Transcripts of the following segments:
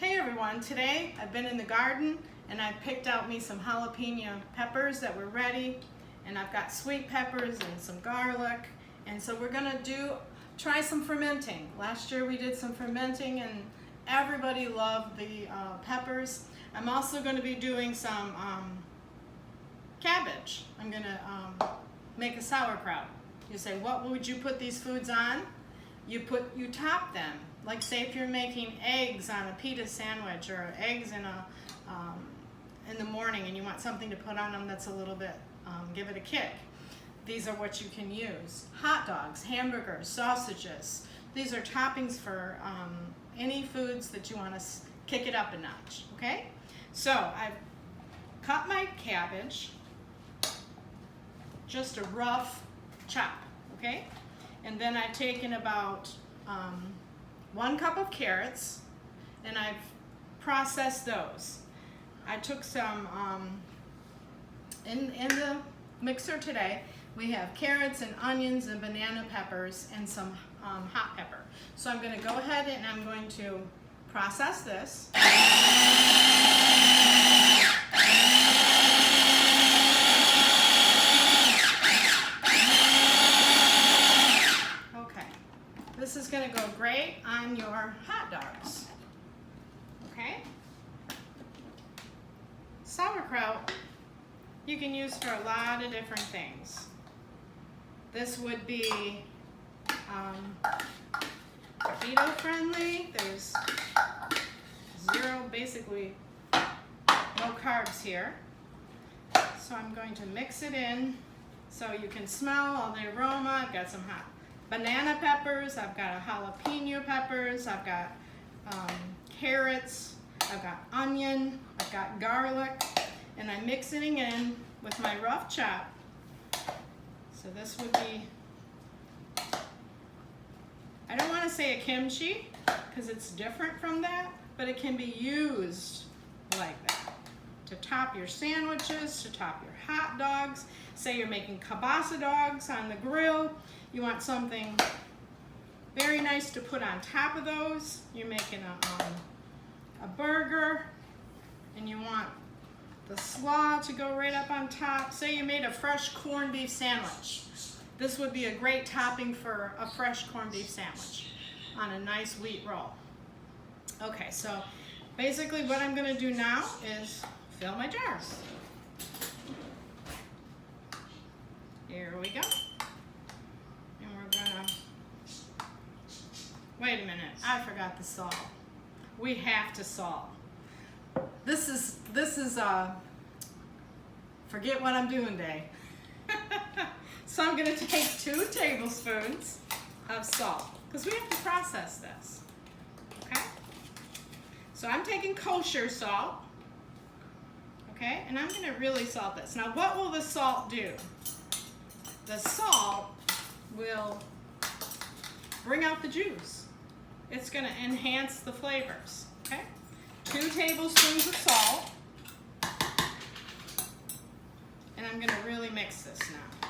Hey everyone, today I've been in the garden and I've picked out me some jalapeno peppers that were ready, and I've got sweet peppers and some garlic, and so we're gonna try some fermenting. Last year we did some fermenting and everybody loved the peppers. I'm also going to be doing some cabbage. I'm gonna make a sauerkraut. You say, what would you put these foods on? You top them. Like say if you're making eggs on a pita sandwich or eggs in the morning and you want something to put on them that's a little bit, give it a kick. These are what you can use. Hot dogs, hamburgers, sausages. These are toppings for any foods that you want to kick it up a notch, okay? So I've cut my cabbage, just a rough chop, okay? And then I've taken about 1 cup of carrots and I've processed those. I took some, in the mixer today, we have carrots and onions and banana peppers and some hot pepper. So I'm going to go ahead and I'm going to process this. This is going to go great on your hot dogs, okay? Sauerkraut you can use for a lot of different things. This would be keto friendly. There's basically no carbs here. So I'm going to mix it in so you can smell all the aroma. I've got some hot banana peppers, I've got jalapeno peppers, I've got carrots, I've got onion, I've got garlic, and I'm mixing in with my rough chop. So this would be, I don't want to say a kimchi because it's different from that, but it can be used like that to top your sandwiches, to top your hot dogs. Say you're making kielbasa dogs on the grill. You want something very nice to put on top of those. You're making a burger and you want the slaw to go right up on top. Say you made a fresh corned beef sandwich. This would be a great topping for a fresh corned beef sandwich on a nice wheat roll. Okay, so basically what I'm going to do now is fill my jars. Here we go. And we're gonna, wait a minute, I forgot the salt. We have to salt. This is forget what I'm doing day. So I'm gonna take 2 tablespoons of salt because we have to process this, okay? So I'm taking kosher salt, okay? And I'm gonna really salt this. Now what will the salt do? The salt will bring out the juice. It's going to enhance the flavors, okay? 2 tablespoons of salt. And I'm going to really mix this now.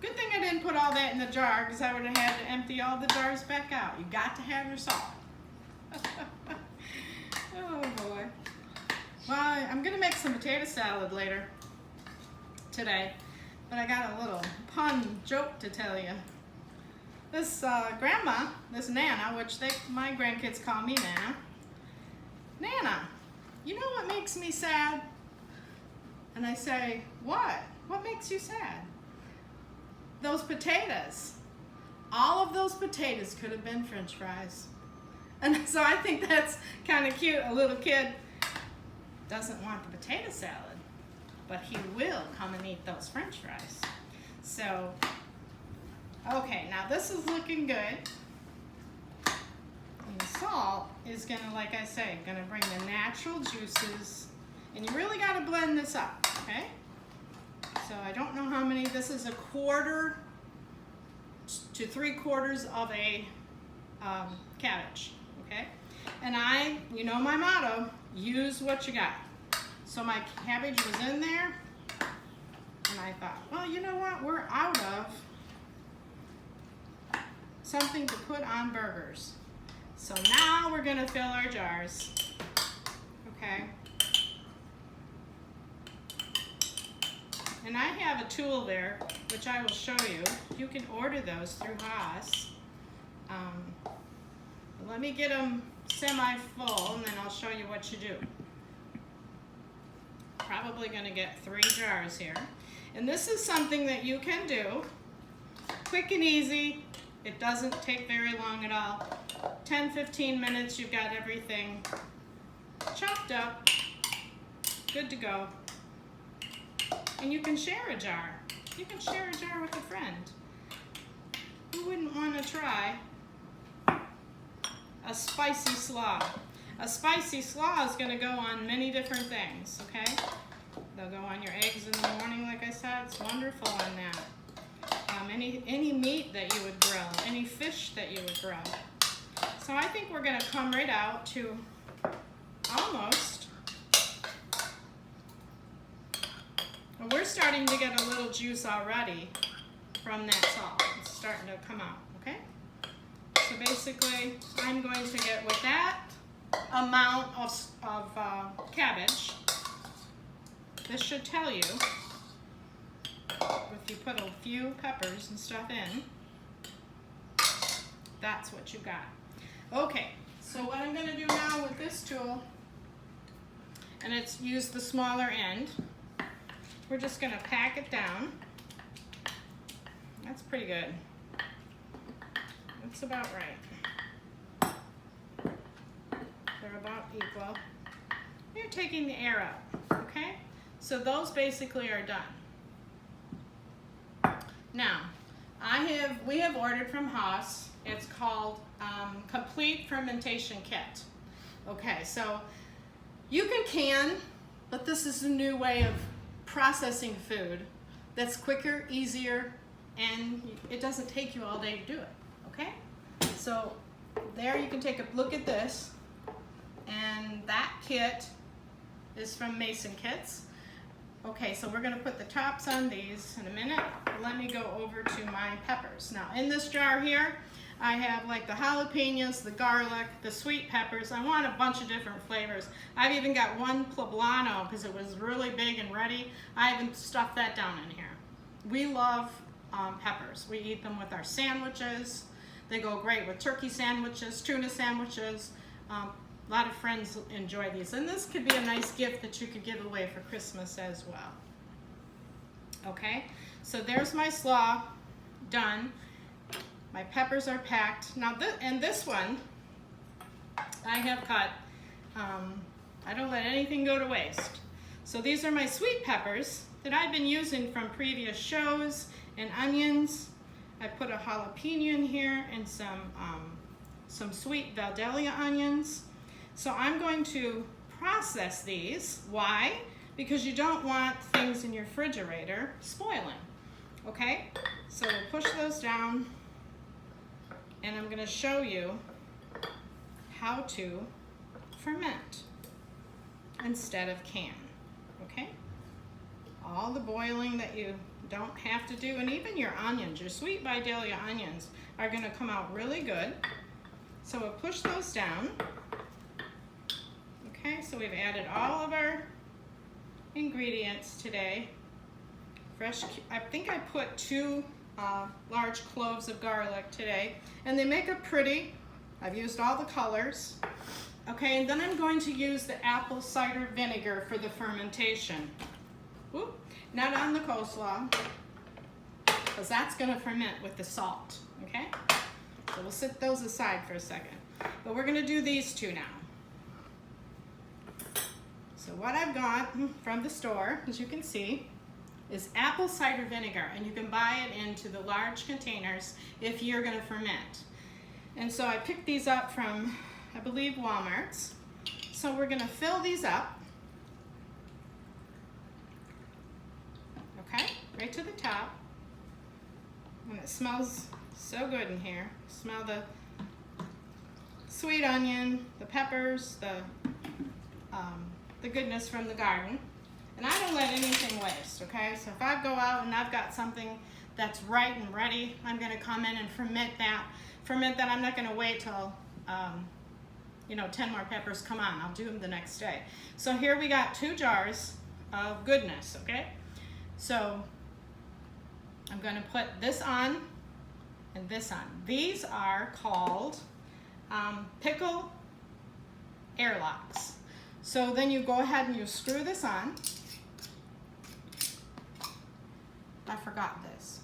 Good thing I didn't put all that in the jar because I would have had to empty all the jars back out. You got to have your salt. Oh boy. Well, I'm going to make some potato salad later today. But I got a little pun joke to tell you. This grandma, this Nana, which my grandkids call me Nana. Nana, you know what makes me sad? And I say, what? What makes you sad? Those potatoes. All of those potatoes could have been French fries. And so I think that's kind of cute. A little kid doesn't want the potato salad, but he will come and eat those French fries. So, okay, now this is looking good. And the salt is gonna, like I say, gonna bring the natural juices. And you really gotta blend this up, okay? So I don't know how many, this is 1/4 to 3/4 of a cabbage, okay? And you know my motto, use what you got. So my cabbage was in there, and I thought, well, you know what? We're out of something to put on burgers. So now we're gonna fill our jars, okay? And I have a tool there, which I will show you. You can order those through Haas. Let me get them semi-full, and then I'll show you what you do. Probably gonna get 3 jars here. And this is something that you can do, quick and easy. It doesn't take very long at all. 10-15 minutes, you've got everything chopped up, good to go. And you can share a jar. You can share a jar with a friend. Who wouldn't want to try a spicy slaw? A spicy slaw is going to go on many different things, okay? They'll go on your eggs in the morning, like I said. It's wonderful on that. Any meat that you would grill, any fish that you would grill. So I think we're going to come right out to almost. Well, we're starting to get a little juice already from that salt. It's starting to come out, okay? So basically, I'm going to get with that amount of cabbage. This should tell you if you put a few peppers and stuff in, that's what you got. Okay, so what I'm going to do now with this tool, and it's use the smaller end, we're just going to pack it down. That's pretty good. That's about right. They're about equal. You're taking the air out, okay? So those basically are done. Now, we have ordered from Haas. It's called Complete Fermentation Kit. Okay, so you can, but this is a new way of processing food that's quicker, easier, and it doesn't take you all day to do it, okay? So there you can take a look at this, and that kit is from Mason Kits. Okay, so we're gonna put the tops on these in a minute. Let me go over to my peppers. Now in this jar here, I have like the jalapenos, the garlic, the sweet peppers. I want a bunch of different flavors. I've even got one poblano because it was really big and ready. I even stuffed that down in here. We love peppers. We eat them with our sandwiches. They go great with turkey sandwiches, tuna sandwiches. A lot of friends enjoy these, and this could be a nice gift that you could give away for Christmas as well. Okay, so there's my slaw done. My peppers are packed. Now, this one I have cut. I don't let anything go to waste. So these are my sweet peppers that I've been using from previous shows, and onions. I put a jalapeno in here and some sweet Valdelia onions. So I'm going to process these. Why? Because you don't want things in your refrigerator spoiling. Okay? So we'll push those down, and I'm going to show you how to ferment instead of can. Okay? All the boiling that you don't have to do, and even your onions, your sweet Vidalia onions, are going to come out really good. So we'll push those down. Okay, so we've added all of our ingredients today. Fresh, I think I put 2 large cloves of garlic today, and they make it pretty. I've used all the colors. Okay, and then I'm going to use the apple cider vinegar for the fermentation. Whoop, not on the coleslaw, because that's going to ferment with the salt. Okay, so we'll set those aside for a second. But we're going to do these 2 now. So what I've got from the store, as you can see, is apple cider vinegar, and you can buy it into the large containers if you're going to ferment. And so I picked these up from, I believe, Walmart's. So we're going to fill these up, okay, right to the top. And it smells so good in here. Smell the sweet onion, the peppers, the goodness from the garden. And I don't let anything waste, okay? So if I go out and I've got something that's right and ready, I'm gonna come in and ferment that. I'm not gonna wait till you know, 10 more peppers, come on, I'll do them the next day. So here we got 2 jars of goodness, okay? So I'm gonna put this on and this on. These are called pickle airlocks. So then you go ahead and you screw this on. I forgot this.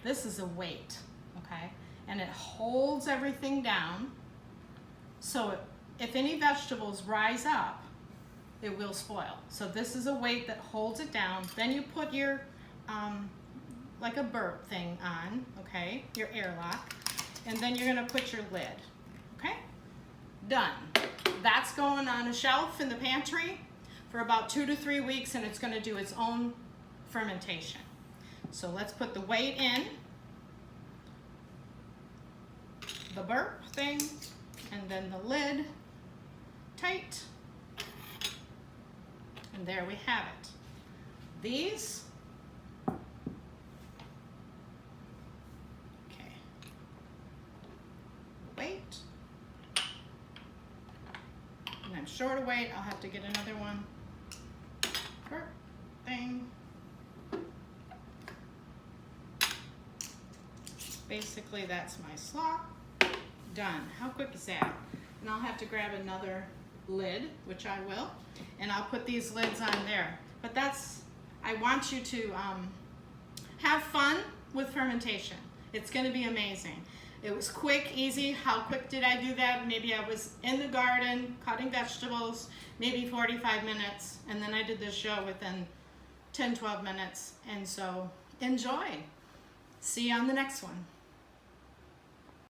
This is a weight, okay? And it holds everything down. So if any vegetables rise up, it will spoil. So this is a weight that holds it down. Then you put your, like a burp thing on, okay? Your airlock. And then you're gonna put your lid, okay? Done. That's going on a shelf in the pantry for about 2 to 3 weeks, and it's gonna do its own fermentation. So let's put the weight in, the burp thing, and then the lid tight. And there we have it. These, okay, wait. And I'm short of weight, I'll have to get another one. Burp thing. Basically, that's my slop. Done. How quick is that? And I'll have to grab another lid, which I will, and I'll put these lids on there. But that's, I want you to have fun with fermentation. It's going to be amazing. It was quick, easy. How quick did I do that? Maybe I was in the garden cutting vegetables, maybe 45 minutes, and then I did this show within 10, 12 minutes. And so enjoy. See you on the next one.